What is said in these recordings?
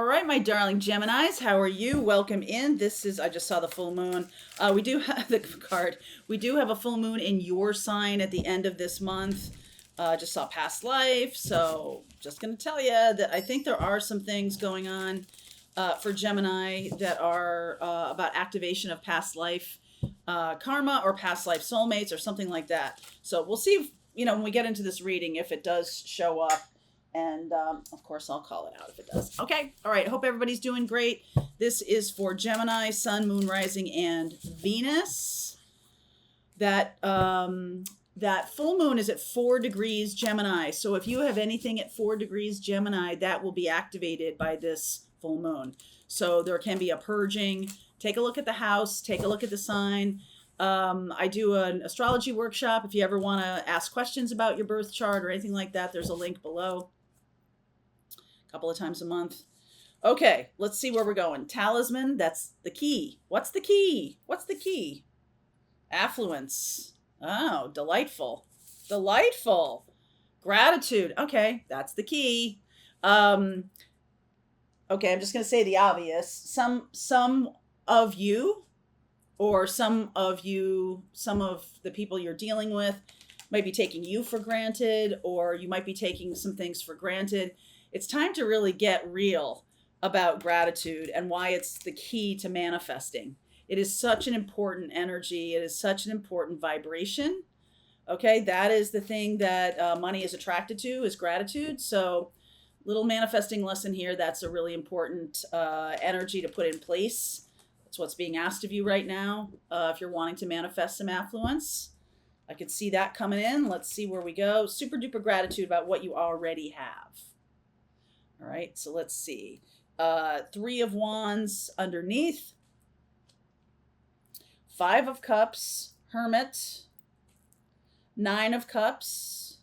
All right, my darling Geminis, how are you? Welcome in. I just saw the full moon. We do have the card. We do have a full moon in your sign at the end of this month. Just saw past life. So just going to tell you that I think there are some things going on for Gemini that are about activation of past life karma or past life soulmates or something like that. So we'll see if, when we get into this reading, if it does show up. And of course, I'll call it out if it does. Okay. All right. Hope everybody's doing great. This is for Gemini, Sun, Moon, Rising, and Venus. That full moon is at 4 degrees Gemini. So if you have anything at 4 degrees Gemini, that will be activated by this full moon. So there can be a purging. Take a look at the house. Take a look at the sign. I do an astrology workshop. If you ever want to ask questions about your birth chart or anything like that, there's a link below. Couple of times a month. Okay, let's see where we're going. Talisman, that's the key. What's the key? What's the key? Affluence. Oh, delightful. Delightful. Gratitude. Okay, that's the key. Okay, I'm just going to say the obvious. Some of you or some of the people you're dealing with might be taking you for granted, or you might be taking some things for granted. It's time to really get real about gratitude and why it's the key to manifesting. It is such an important energy. It is such an important vibration. Okay, that is the thing that money is attracted to, is gratitude. So little manifesting lesson here. That's a really important energy to put in place. That's what's being asked of you right now. If you're wanting to manifest some affluence, I could see that coming in. Let's see where we go. Super duper gratitude about what you already have. All right, so let's see. 3 of Wands underneath. 5 of Cups, Hermit. 9 of Cups.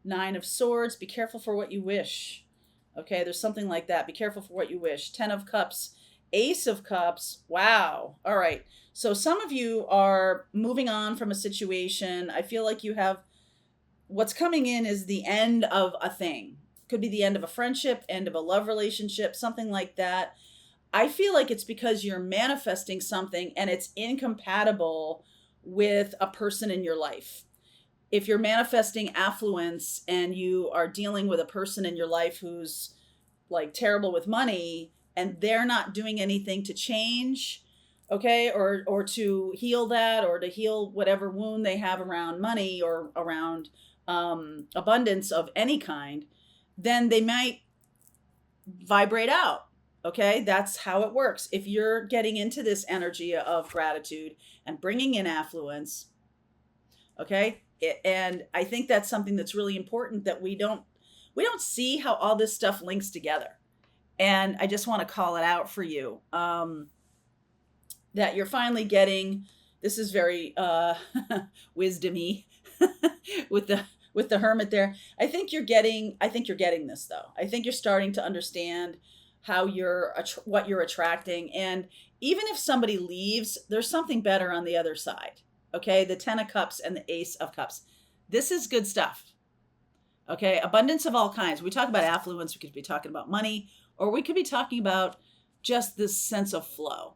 9 of Swords. Be careful for what you wish. Okay, there's something like that. Be careful for what you wish. 10 of Cups. Ace of Cups. Wow. All right. So some of you are moving on from a situation. I feel like you have what's coming in is the end of a thing. Could be the end of a friendship, end of a love relationship, something like that. I feel like it's because you're manifesting something and it's incompatible with a person in your life. If you're manifesting affluence and you are dealing with a person in your life who's like terrible with money and they're not doing anything to change, okay, or to heal that, or to heal whatever wound they have around money or around abundance of any kind, then they might vibrate out. Okay, that's how it works. If you're getting into this energy of gratitude and bringing in affluence, okay, and I think that's something that's really important, that we don't see how all this stuff links together. And I just want to call it out for you, that you're finally getting. This is very wisdomy with the Hermit there. I think you're getting this though. I think you're starting to understand how what you're attracting. And even if somebody leaves, there's something better on the other side. Okay. The 10 of Cups and the Ace of Cups. This is good stuff. Okay. Abundance of all kinds. We talk about affluence. We could be talking about money, or we could be talking about just this sense of flow.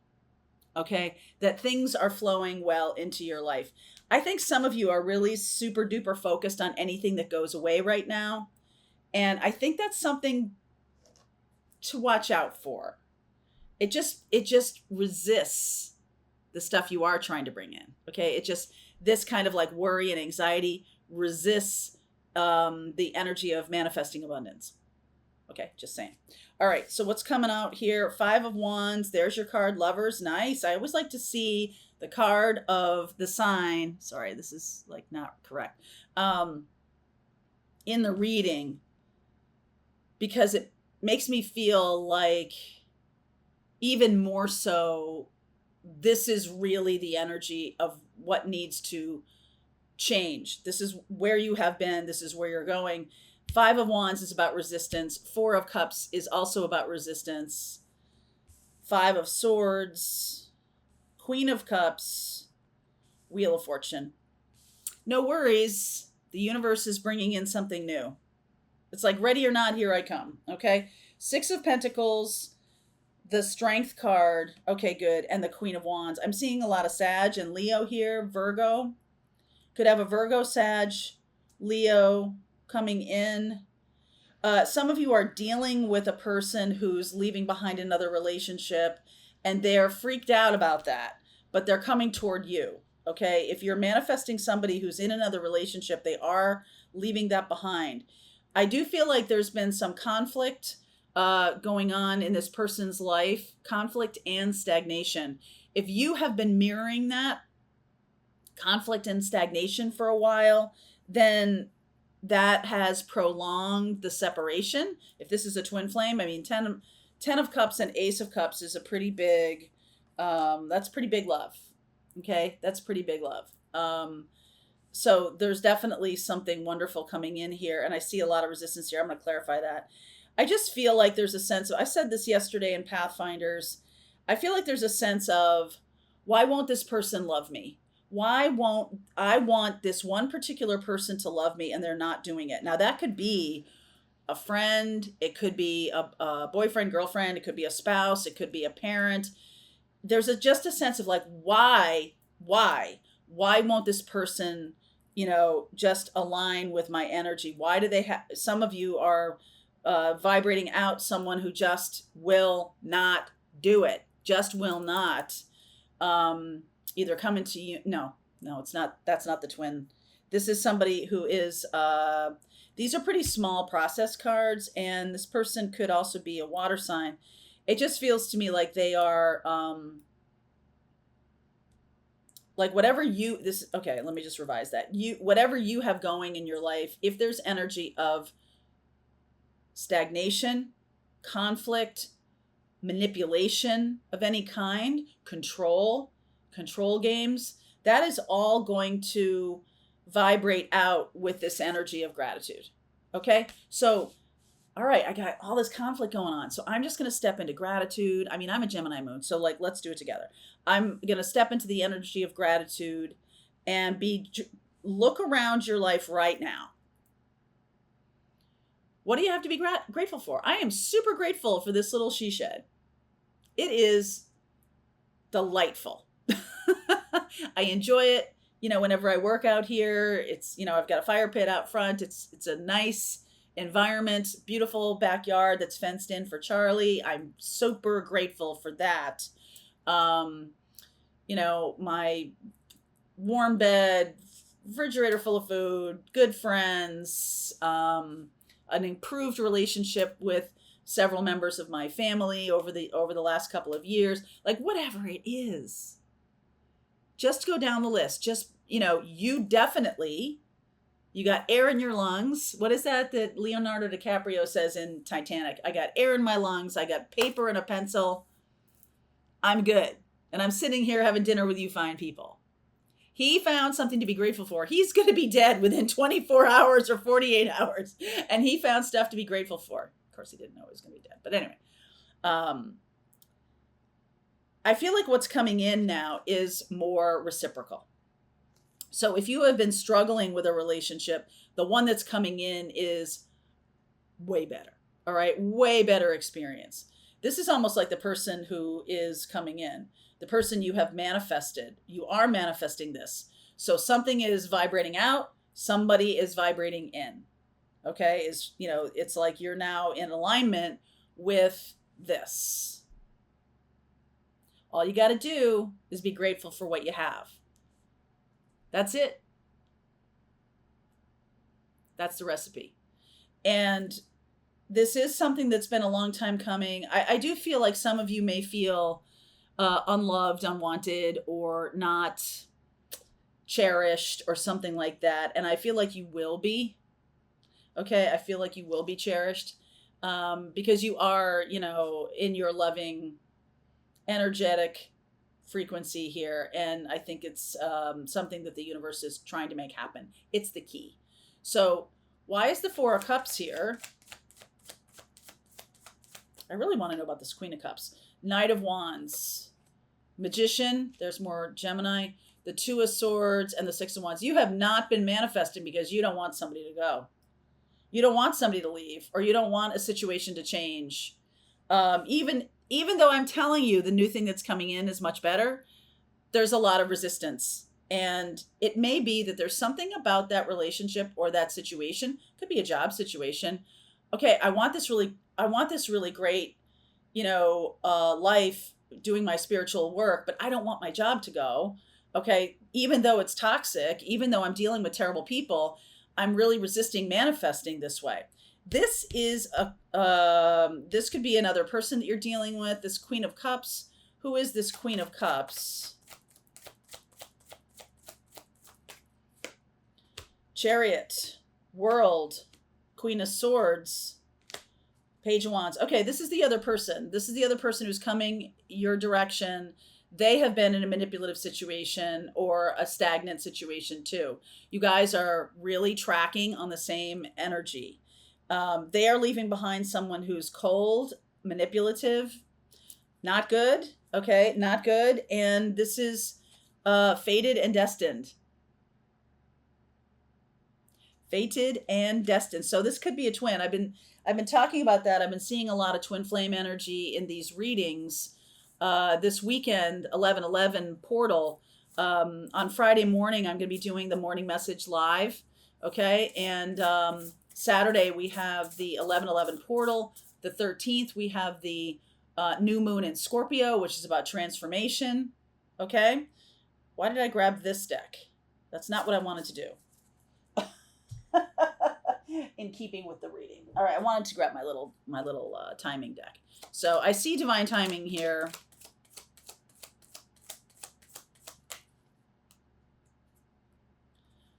Okay. That things are flowing well into your life. I think some of you are really super duper focused on anything that goes away right now. And I think that's something to watch out for. It just resists the stuff you are trying to bring in. Okay. This kind of like worry and anxiety resists the energy of manifesting abundance. Okay. Just saying. All right. So what's coming out here? 5 of Wands. There's your card. Lovers. Nice. I always like to see the card of the sign. Sorry, this is like not correct. In the reading, because it makes me feel like even more so, this is really the energy of what needs to change. This is where you have been. This is where you're going. 5 of Wands is about resistance. 4 of Cups is also about resistance. 5 of Swords, Queen of Cups, Wheel of Fortune. No worries. The universe is bringing in something new. It's like, ready or not, here I come. Okay. Six of Pentacles, the Strength card. Okay, good. And the Queen of Wands. I'm seeing a lot of Sag and Leo here. Virgo. Could have a Virgo, Sag, Leo coming in. Some of you are dealing with a person who's leaving behind another relationship and they're freaked out about that, but they're coming toward you. Okay. If you're manifesting somebody who's in another relationship, they are leaving that behind. I do feel like there's been some conflict going on in this person's life, conflict and stagnation. If you have been mirroring that conflict and stagnation for a while, then that has prolonged the separation. If this is a twin flame, I mean, 10 of Cups and Ace of Cups is a pretty big, that's pretty big love. Okay. That's pretty big love. So there's definitely something wonderful coming in here. And I see a lot of resistance here. I'm going to clarify that. I just feel like there's a sense of, I said this yesterday in Pathfinders. I feel like there's a sense of, why won't this person love me? Why won't I want this one particular person to love me and they're not doing it? Now that could be a friend. It could be a boyfriend, girlfriend. It could be a spouse. It could be a parent. There's just a sense of like, why won't this person, just align with my energy? Why do they have, some of you are vibrating out someone who just will not do it, just will not either come into you. No, it's not. That's not the twin. This is somebody who is, these are pretty small process cards, and this person could also be a water sign. It just feels to me like they are, like whatever you, okay, let me just revise that. Whatever you have going in your life, if there's energy of stagnation, conflict, manipulation of any kind, control games, that is all going to vibrate out with this energy of gratitude. Okay. So, all right, I got all this conflict going on. So I'm just going to step into gratitude. I mean, I'm a Gemini moon, so like, let's do it together. I'm going to step into the energy of gratitude and look around your life right now. What do you have to be grateful for? I am super grateful for this little she shed. It is delightful. I enjoy it. Whenever I work out here, it's, I've got a fire pit out front. It's a nice environment, beautiful backyard that's fenced in for Charlie. I'm super grateful for that. My warm bed, refrigerator full of food, good friends, an improved relationship with several members of my family over the last couple of years, like whatever it is, just go down the list. Just, you got air in your lungs. What is that Leonardo DiCaprio says in Titanic? I got air in my lungs. I got paper and a pencil. I'm good. And I'm sitting here having dinner with you fine people. He found something to be grateful for. He's going to be dead within 24 hours or 48 hours. And he found stuff to be grateful for. Of course, he didn't know he was going to be dead. But anyway, I feel like what's coming in now is more reciprocal. So if you have been struggling with a relationship, the one that's coming in is way better. All right. Way better experience. This is almost like the person who is coming in, the person you have manifested. You are manifesting this. So something is vibrating out. Somebody is vibrating in. Okay. It's like you're now in alignment with this. All you got to do is be grateful for what you have. That's it. That's the recipe. And this is something that's been a long time coming. I do feel like some of you may feel unloved, unwanted, or not cherished or something like that. And I feel like you will be. Okay, I feel like you will be cherished because you are, in your loving, energetic frequency here. And I think it's something that the universe is trying to make happen. It's the key. So why is the Four of Cups here? I really want to know about this Queen of Cups. Knight of Wands. Magician. There's more Gemini. The Two of Swords and the Six of Wands. You have not been manifesting because you don't want somebody to go. You don't want somebody to leave, or you don't want a situation to change. Even though I'm telling you the new thing that's coming in is much better, there's a lot of resistance. And it may be that there's something about that relationship or that situation, could be a job situation. Okay, I want this really great, life doing my spiritual work, but I don't want my job to go. Okay, even though it's toxic, even though I'm dealing with terrible people, I'm really resisting manifesting this way. This could be another person that you're dealing with. This Queen of Cups. Who is this Queen of Cups? Chariot, World, Queen of Swords, Page of Wands. Okay, this is the other person. This is the other person who's coming your direction. They have been in a manipulative situation or a stagnant situation too. You guys are really tracking on the same energy. They are leaving behind someone who's cold, manipulative, not good. Okay, not good. And this is fated and destined. Fated and destined. So this could be a twin. I've been talking about that. I've been seeing a lot of twin flame energy in these readings. This weekend, 11/11 portal. On Friday morning, I'm going to be doing the morning message live. Okay, and Saturday we have the 11/11 portal. The 13th we have the new moon in Scorpio, which is about transformation. Okay, why did I grab this deck? That's not what I wanted to do. In keeping with the reading. All right, I wanted to grab my little timing deck. So I see divine timing here.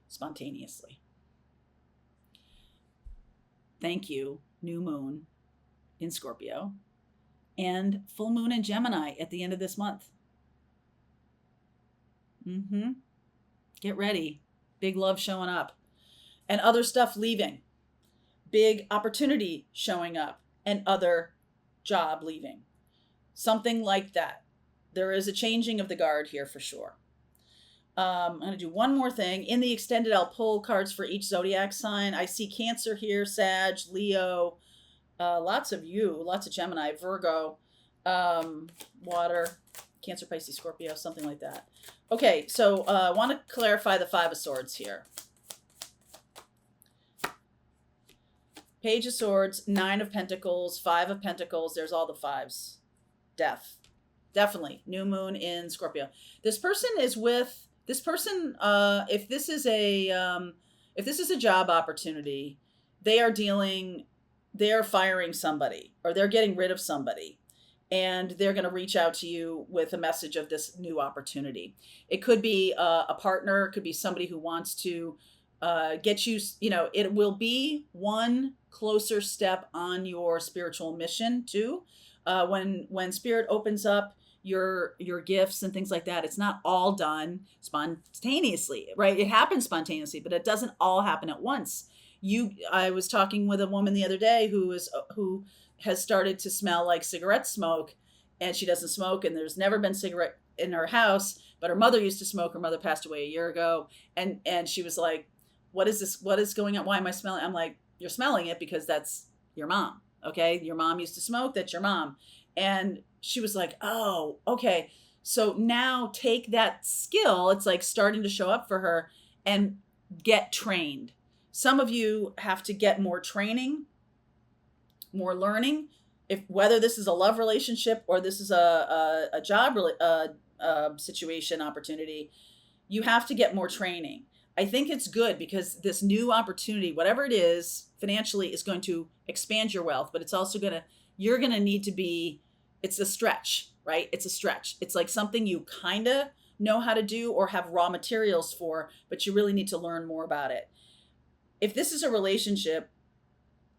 Spontaneously. Thank you, new moon in Scorpio and full moon in Gemini at the end of this month. Get ready. Big love showing up. And other stuff leaving. Big opportunity showing up and other job leaving. Something like that. There is a changing of the guard here for sure. I'm going to do one more thing. In the extended, I'll pull cards for each zodiac sign. I see Cancer here, Sag, Leo, lots of Gemini, Virgo, water, Cancer, Pisces, Scorpio, something like that. Okay, so I want to clarify the Five of Swords here. Page of Swords, Nine of Pentacles, Five of Pentacles. There's all the fives. Death. Definitely. New moon in Scorpio. This person, if this is a job opportunity, they are firing somebody or they're getting rid of somebody and they're going to reach out to you with a message of this new opportunity. It could be a partner. It could be somebody who wants to get you, it will be one closer step on your spiritual mission too. When spirit opens up your gifts and things like that, it's not all done spontaneously, right? It happens spontaneously, but it doesn't all happen at once. I was talking with a woman the other day who has started to smell like cigarette smoke, and she doesn't smoke, and there's never been cigarette in her house, but her mother used to smoke. Her mother passed away a year ago, and she was like, what is this? What is going on? Why am I smelling? I'm like, you're smelling it because that's your mom. Okay. Your mom used to smoke. That's your mom. And she was like, oh, okay. So now take that skill. It's like starting to show up for her and get trained. Some of you have to get more training, more learning. Whether this is a love relationship or this is a job situation opportunity, you have to get more training. I think it's good because this new opportunity, whatever it is, financially is going to expand your wealth, but it's also you're going to need to be, it's a stretch, right? It's a stretch. It's like something you kind of know how to do or have raw materials for, but you really need to learn more about it. If this is a relationship,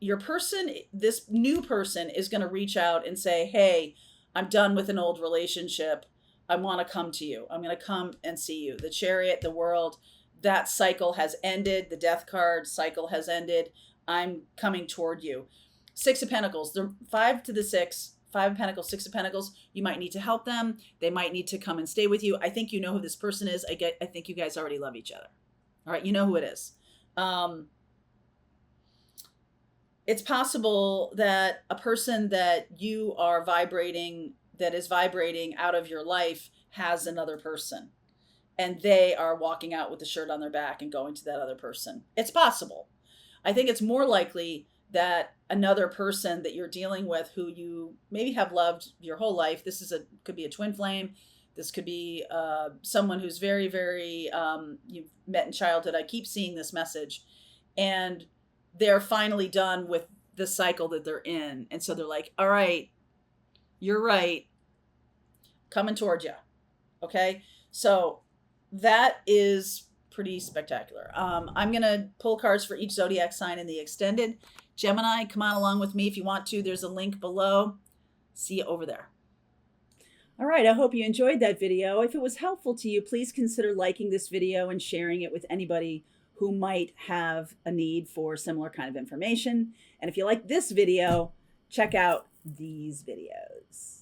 this new person is going to reach out and say, hey, I'm done with an old relationship. I want to come to you. I'm going to come and see you. The Chariot, the World, that cycle has ended. The Death card cycle has ended. I'm coming toward you. Six of Pentacles, the 5 to the 6, 5 of Pentacles, 6 of Pentacles. You might need to help them. They might need to come and stay with you. I think you know who this person is. I think you guys already love each other. All right, you know who it is. it's possible that a person that you are vibrating, that is vibrating out of your life, has another person, and they are walking out with the shirt on their back and going to that other person. It's possible. I think it's more likely that another person that you're dealing with, who you maybe have loved your whole life, this is a could be a twin flame, this could be someone who's very, very you've met in childhood. I keep seeing this message, and they're finally done with the cycle that they're in, and so they're like, "All right, you're right, coming towards you." Okay, so that is pretty spectacular. I'm gonna pull cards for each zodiac sign in the extended. Gemini, come on along with me if you want to. There's a link below. See you over there. All right, I hope you enjoyed that video. If it was helpful to you, please consider liking this video and sharing it with anybody who might have a need for similar kind of information. And if you like this video, check out these videos.